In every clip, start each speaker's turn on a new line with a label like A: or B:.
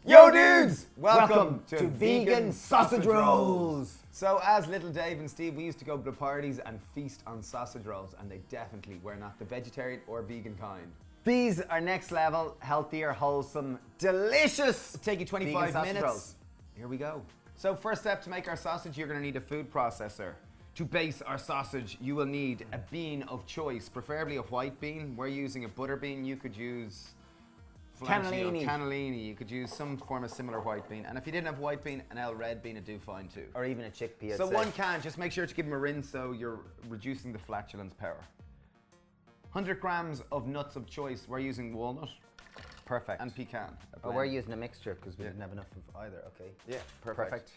A: Yo dudes!
B: Welcome to Vegan Sausage Rolls!
A: So as little Dave and Steve, we used to go to parties and feast on sausage rolls, and they definitely were not the vegetarian or vegan kind.
B: These are next level, healthier, wholesome, delicious.
A: It'll take you 25
B: vegan sausage
A: minutes.
B: rolls.
A: Here we go. So first step to make our sausage, you're gonna need a food processor. To base our sausage, you will need a bean of choice, preferably a white bean. We're using a butter bean. You could use cannellini. You could use some form of similar white bean. And if you didn't have white bean, an L red bean would do fine too.
B: Or even a chickpea.
A: So one can, just make sure to give them a rinse so you're reducing the flatulence power. 100 grams of nuts of choice. We're using walnut.
B: Perfect.
A: And pecan.
B: Oh, we're using a mixture because we didn't have enough of either. Okay.
A: Yeah, perfect.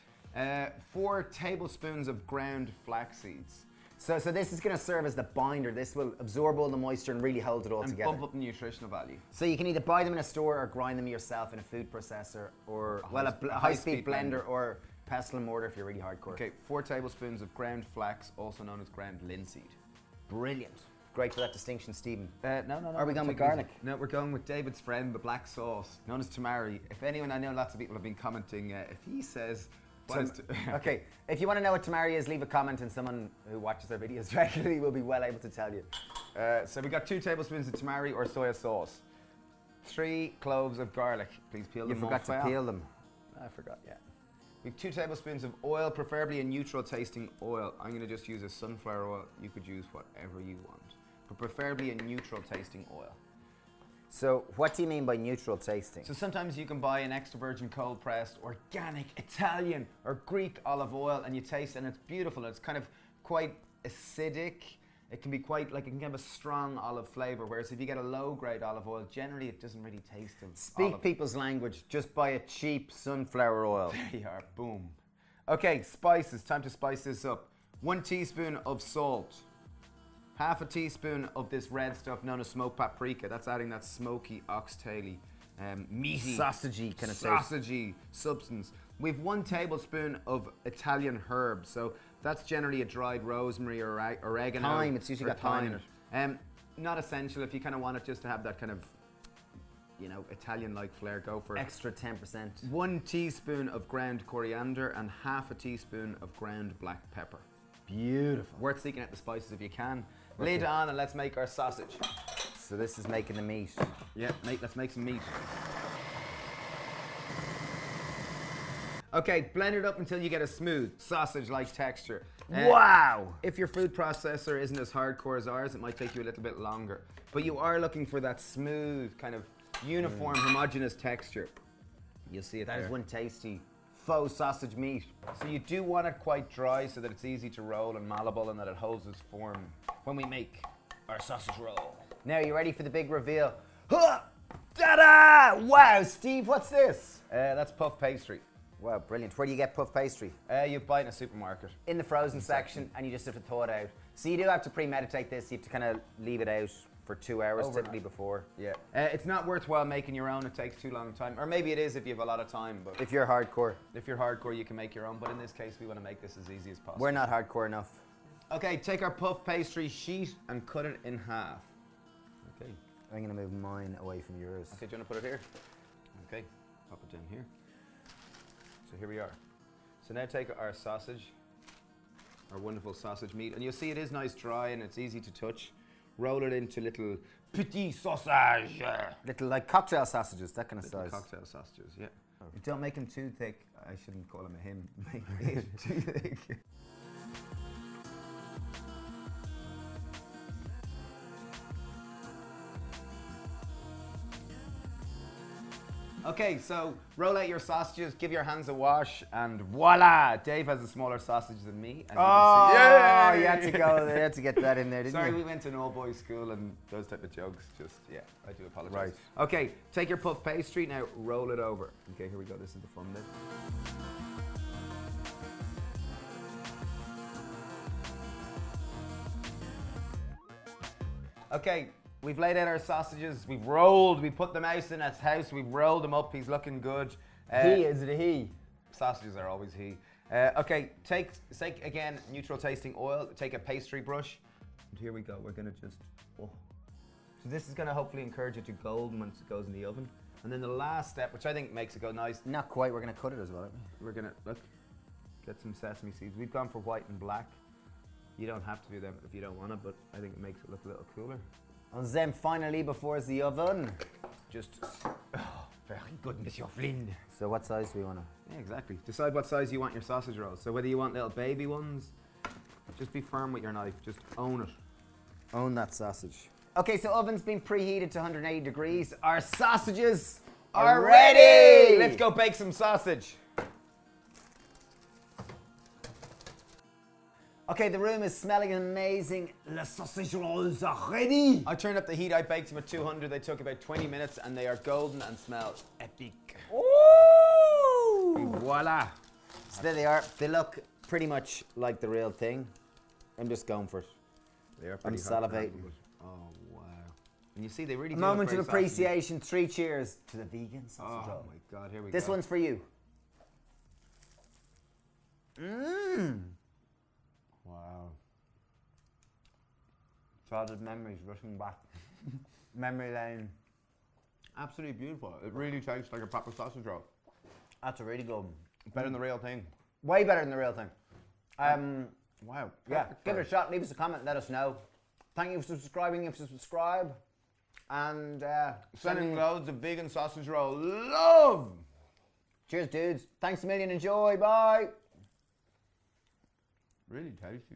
A: 4 tablespoons of ground flax seeds.
B: So this is going to serve as the binder. This will absorb all the moisture and really hold it all together.
A: And bump up the nutritional value.
B: So you can either buy them in a store or grind them yourself in a food processor or a high-speed blender or pestle and mortar if you're really hardcore.
A: Okay, 4 tablespoons of ground flax, also known as ground linseed.
B: Brilliant. Great for that distinction, Stephen.
A: No.
B: Are we going with garlic?
A: No, we're going with David's friend, the black sauce, known as Tamari. If anyone, I know lots of people have been commenting, if he says...
B: Okay, if you want to know what Tamari is, leave a comment and someone who watches our videos regularly will be well able to tell you.
A: So we got 2 tablespoons of Tamari or soya sauce. 3 cloves of garlic. Please peel them.
B: You forgot to peel them.
A: I forgot, yeah. We have 2 tablespoons of oil, preferably a neutral tasting oil. I'm going to just use a sunflower oil. You could use whatever you want, but preferably a neutral tasting oil.
B: So what do you mean by neutral tasting?
A: So sometimes you can buy an extra virgin cold pressed, organic, Italian or Greek olive oil and you taste it and it's beautiful. It's kind of quite acidic. It can be quite, like it can have a strong olive flavor, whereas if you get a low grade olive oil, generally it doesn't really taste of
B: Speak people's language, just buy a cheap sunflower oil.
A: There you are, boom. Okay, spices, time to spice this up. 1 teaspoon of salt. Half a teaspoon of this red stuff known as smoked paprika. That's adding that smoky, oxtaily, meaty,
B: sausagey kind of
A: sausagey substance. We've 1 tablespoon of Italian herbs. So that's generally a dried rosemary or oregano.
B: Thyme, it's usually got thyme in it.
A: Not essential if you kind of want it just to have that kind of, you know, Italian-like flair, go for it.
B: Extra 10%.
A: 1 teaspoon of ground coriander and half a teaspoon of ground black pepper.
B: Beautiful.
A: Worth seeking out the spices if you can. Lid on and let's make our sausage.
B: So this is making the meat.
A: Yeah, let's make some meat. Okay, blend it up until you get a smooth sausage-like texture.
B: Wow!
A: If your food processor isn't as hardcore as ours, it might take you a little bit longer. But you are looking for that smooth, kind of uniform, homogeneous texture. You'll see it there.
B: That is one tasty faux sausage meat.
A: So you do want it quite dry so that it's easy to roll and malleable and that it holds its form when we make our sausage roll.
B: Now, you ready for the big reveal? Huh! Ta-da! Wow, Steve, what's this?
A: That's puff pastry.
B: Wow, brilliant. Where do you get puff pastry?
A: You buy it in a supermarket.
B: In the frozen section, and you just have to thaw it out. So you do have to premeditate this. You have to kind of leave it out for 2 hours, typically before.
A: Yeah. It's not worthwhile making your own. It takes too long time. Or maybe it is if you have a lot of time. But
B: if you're hardcore.
A: If you're hardcore, you can make your own. But in this case, we want to make this as easy as possible.
B: We're not hardcore enough.
A: Okay, take our puff pastry sheet and cut it in half. Okay.
B: I'm going to move mine away from yours.
A: Okay, do you want to put it here? Okay, pop it down here. So here we are. So now take our sausage, our wonderful sausage meat, and you'll see it is nice dry and it's easy to touch. Roll it into little petit sausage.
B: Little like cocktail sausages, that kind of size.
A: Cocktail sausages, yeah.
B: Don't make them too thick. I shouldn't call him a him. Make it too thick.
A: Okay, so roll out your sausages, give your hands a wash, and voila! Dave has a smaller sausage than me. As
B: oh,
A: you
B: can see. You had to go there, you had to get that in there, didn't you?
A: Sorry, we went to an all-boys school and those type of jokes, just, yeah, I do apologize.
B: Right.
A: Okay, take your puff pastry, now roll it over. Okay, here we go, this is the fun bit. Okay, we've laid out our sausages, we've rolled, we put the mouse in his house, we've rolled him up, he's looking good.
B: Is it a he?
A: Sausages are always he. Okay, take again, neutral tasting oil, take a pastry brush, and here we go, we're gonna just, oh. So this is gonna hopefully encourage it to golden once it goes in the oven. And then the last step, which I think makes it go nice,
B: Not quite. We're gonna cut it as well. Aren't we?
A: we're gonna look, get some sesame seeds. We've gone for white and black. You don't have to do them if you don't want to, but I think it makes it look a little cooler.
B: And then finally, before the oven.
A: Just, very good, Monsieur Flynn.
B: So what size do we want to?
A: Yeah, exactly. Decide what size you want your sausage rolls. So whether you want little baby ones, just be firm with your knife. Just own it.
B: Own that sausage. Okay, so oven's been preheated to 180 degrees. Our sausages are ready!
A: Let's go bake some sausage.
B: Okay, the room is smelling amazing. The sausage rolls are ready.
A: I turned up the heat. I baked them at 200. They took about 20 minutes and they are golden and smell epic.
B: Ooh!
A: And voila.
B: So there they are. They look pretty much like the real thing. I'm just going for it.
A: They are
B: I'm
A: pretty hot,
B: salivating.
A: Oh, wow. And you see, they really
B: A
A: do
B: moment
A: look
B: of
A: very
B: appreciation. 3 cheers to the vegan sausage
A: saucy.
B: roll.
A: Oh my God, here we go.
B: This one's for you. Mmm.
A: Wow.
B: Childhood memories rushing back. Memory lane.
A: Absolutely beautiful. It really tastes like a proper sausage roll.
B: That's a really good one.
A: Better than the real thing.
B: Way better than the real thing.
A: Wow.
B: Yeah,
A: perfect
B: give it a
A: for-
B: shot. Leave us a comment. Let us know. Thank you for subscribing. If you subscribe, and
A: Sending loads of vegan sausage roll love.
B: cheers, dudes. Thanks a million. Enjoy. Bye.
A: Really tasty.